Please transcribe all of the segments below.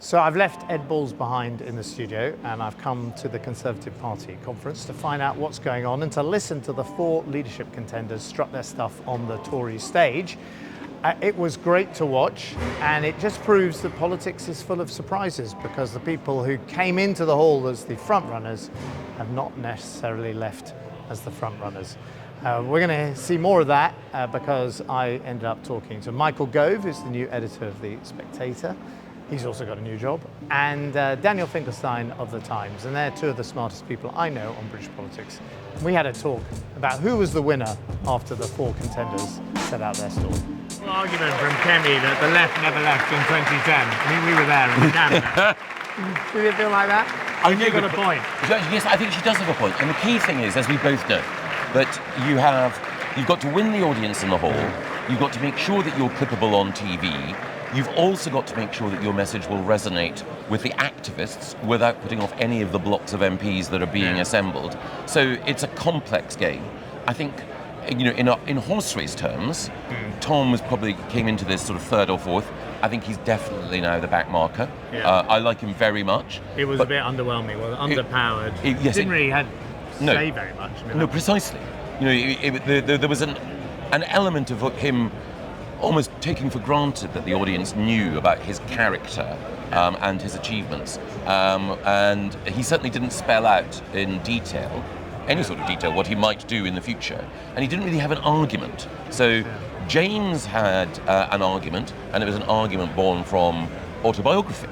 So I've left Ed Balls behind in the studio and I've come to the Conservative Party conference to find out what's going on and to listen to the four leadership contenders strut their stuff on the Tory stage. It was great to watch, and it just proves that politics is full of surprises, because the people who came into the hall as the front runners have not necessarily left as the front runners. We're going to see more of that because I ended up talking to Michael Gove, who's the new editor of The Spectator. He's also got a new job, and Daniel Finkelstein of The Times, and they're two of the smartest people I know on British politics. We had a talk about who was the winner after the four contenders set out their stall. An argument from Kemi that the left never left in 2010. I mean, we were there in Canada. Did it feel like that? I think you've got a point. Yes, I think she does have a point. And the key thing is, as we both know, that you've got to win the audience in the hall. You've got to make sure that you're clippable on TV. You've also got to make sure that your message will resonate with the activists without putting off any of the blocks of MPs that are being assembled. So it's a complex game. I think, in horse race terms, Tom came into this sort of third or fourth. I think he's definitely now the back marker. Yeah. I like him very much. It was a bit underwhelming, underpowered. Didn't really say very much. No, precisely. There was an element of him almost taking for granted that the audience knew about his character and his achievements. And he certainly didn't spell out in detail, any sort of detail, what he might do in the future. And he didn't really have an argument. So James had an argument, and it was an argument born from autobiography.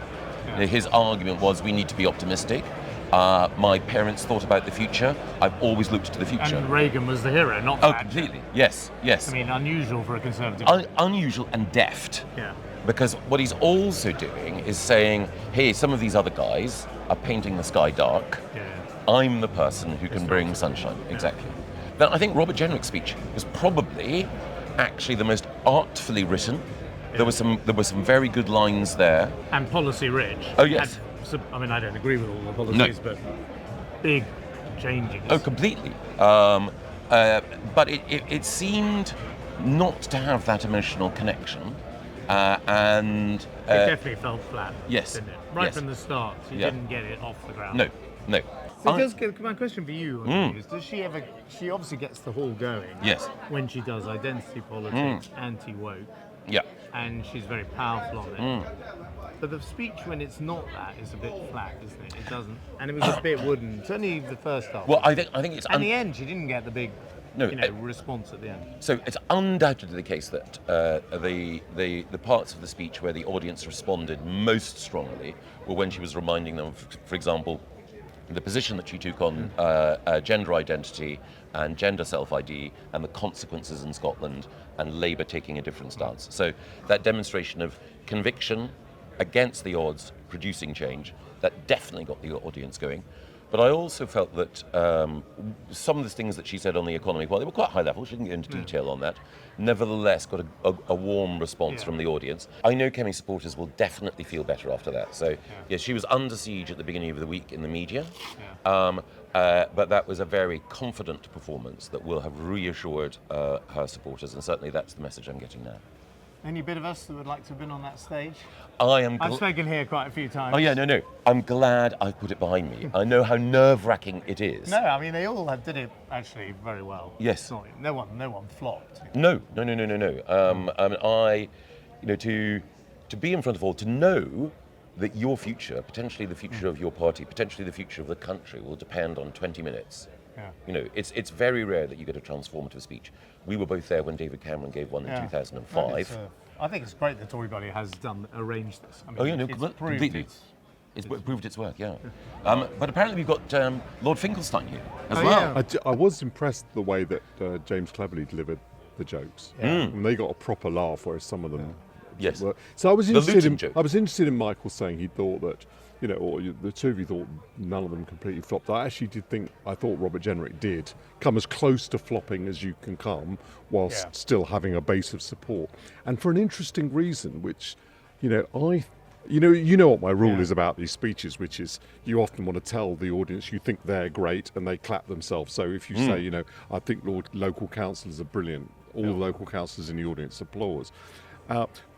His argument was, we need to be optimistic. My parents thought about the future. I've always looked to the future. And Reagan was the hero, not Thatcher. Completely. Yes. I mean, unusual for a Conservative. Unusual and deft. Yeah. Because what he's also doing is saying, hey, some of these other guys are painting the sky dark. Yeah. I'm the person who can bring sunshine. Yeah. Exactly. Now, I think Robert Jenrick's speech was probably actually the most artfully written. Yeah. There were some very good lines there. And policy rich. Oh, yes. I mean, I don't agree with all the policies, but big changes. Oh, completely. But it seemed not to have that emotional connection, and it definitely felt flat. Yes, didn't it? Right from the start, she didn't get it off the ground. No. So my question for you is: does she ever? She obviously gets the hall going. Yes. When she does identity politics, anti-woke. Yeah. And she's very powerful on it. But the speech, when it's not that, is a bit flat, isn't it? It doesn't, and it was a bit wooden. Certainly the first half. Well, I think it's. And the end, she didn't get the big, response at the end. So it's undoubtedly the case that the parts of the speech where the audience responded most strongly were when she was reminding them, for example, the position that she took on gender identity and gender self-ID and the consequences in Scotland, and Labour taking a different stance. So that demonstration of conviction against the odds, producing change, that definitely got the audience going. But I also felt that some of the things that she said on the economy, while they were quite high level, she didn't get into detail on that, nevertheless got a warm response from the audience. I know Kemi supporters will definitely feel better after that. So, yes, she was under siege at the beginning of the week in the media, but that was a very confident performance that will have reassured her supporters, and certainly that's the message I'm getting now. Any bit of us that would like to have been on that stage? I've spoken here quite a few times. Oh yeah, no. I'm glad I put it behind me. I know how nerve-wracking it is. No, I mean they all did it actually very well. Yes. No one flopped. No. To be in front of all, to know that your future, potentially the future of your party, potentially the future of the country, will depend on 20 minutes. Yeah. It's very rare that you get a transformative speech. We were both there when David Cameron gave one in 2005. I think it's great that Tory Body has arranged this. I mean, completely. It's proved its worth, but apparently we've got Lord Finkelstein here as well. Yeah. I was impressed the way that James Cleverly delivered the jokes. And they got a proper laugh, whereas some of them weren't. So I was interested in Michael saying he thought that, or the two of you thought none of them completely flopped. I thought Robert Jenrick did come as close to flopping as you can come, whilst still having a base of support. And for an interesting reason, which, you know what my rule is about these speeches, which is you often want to tell the audience you think they're great and they clap themselves. So if you say, I think local councillors are brilliant, all the local councillors in the audience applause.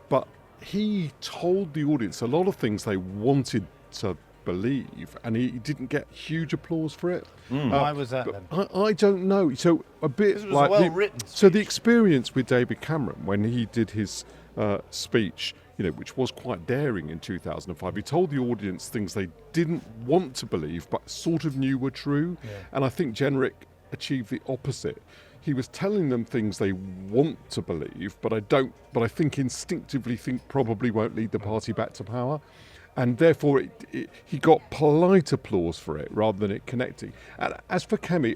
But he told the audience a lot of things they wanted to believe, and he didn't get huge applause for it. Why was that then? I don't know. So a bit It was like a well-written so the experience with David Cameron when he did his speech, which was quite daring in 2005. He told the audience things they didn't want to believe, but sort of knew were true. Yeah. And I think Jenrick achieved the opposite. He was telling them things they want to believe, but I think instinctively probably won't lead the party back to power. And therefore, he got polite applause for it rather than it connecting. And as for Kemi,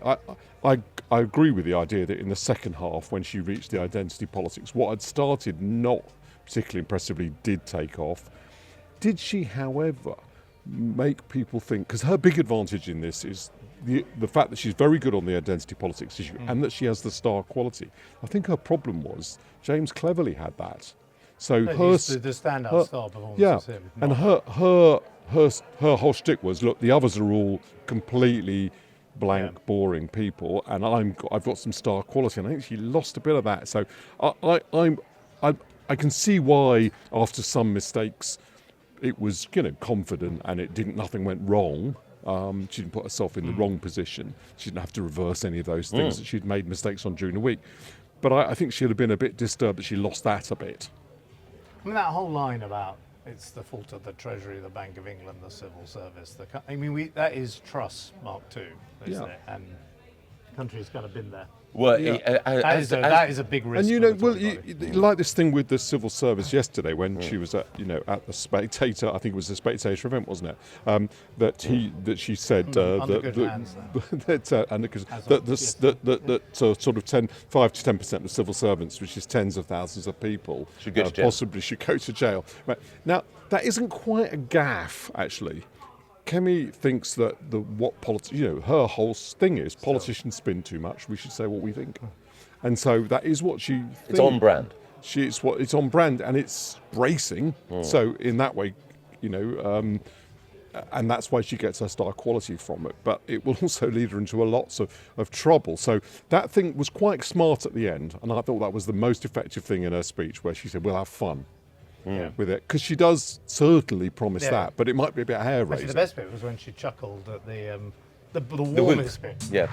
I agree with the idea that in the second half, when she reached the identity politics, what had started not particularly impressively did take off. Did she, however, make people think, because her big advantage in this is the fact that she's very good on the identity politics issue and that she has the star quality. I think her problem was James Cleverly had that. So the standout star performance was him. And her whole shtick was, look, the others are all completely blank, boring people, and I've got some star quality, and I think she lost a bit of that. So I can see why after some mistakes it was confident and nothing went wrong. She didn't put herself in the wrong position. She didn't have to reverse any of those things that she'd made mistakes on during the week. But I think she'd have been a bit disturbed that she lost that a bit. I mean, that whole line about it's the fault of the Treasury, the Bank of England, the civil service. That is Truss Mark II, isn't it? And the country's kind of been there. Well, that is a big risk. And like this thing with the civil service yesterday when she was at the Spectator, I think it was the Spectator event, wasn't it? That she said that sort of 5 to 10% of civil servants, which is tens of thousands of people, should go to jail. Possibly should go to jail. Right. Now that isn't quite a gaffe, actually. Kemi thinks that her whole thing is politicians spin too much. We should say what we think, and so that is what she thinks. It's on brand. It's on brand, and it's bracing. So in that way, and that's why she gets her star quality from it. But it will also lead her into lots of trouble. So that thing was quite smart at the end, and I thought that was the most effective thing in her speech, where she said, "We'll have fun." With it, because she does certainly promise that, but it might be a bit hair raising. The best bit was when she chuckled at the warmest bit. Yeah.